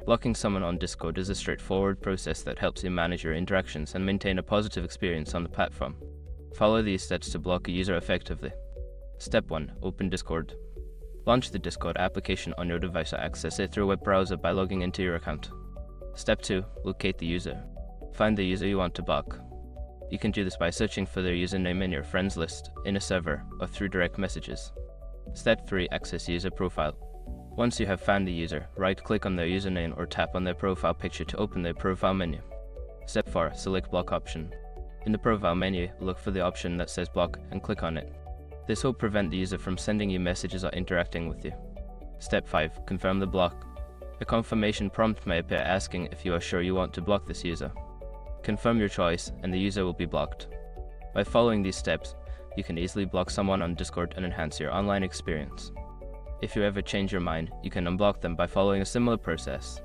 Blocking someone on Discord is a straightforward process that helps you manage your interactions and maintain a positive experience on the platform. Follow these steps to block a user effectively. Step 1. Open Discord. Launch the Discord application on your device or access it through a web browser by logging into your account. Step 2. Locate the user. Find the user you want to block. You can do this by searching for their username in your friends list, in a server, or through direct messages. Step 3. Access user profile. Once you have found the user, right-click on their username or tap on their profile picture to open their profile menu. Step 4. Select block option. In the profile menu, look for the option that says block and click on it. This will prevent the user from sending you messages or interacting with you. Step 5. Confirm the block. A confirmation prompt may appear asking if you are sure you want to block this user. Confirm your choice and the user will be blocked. By following these steps, you can easily block someone on Discord and enhance your online experience. If you ever change your mind, you can unblock them by following a similar process.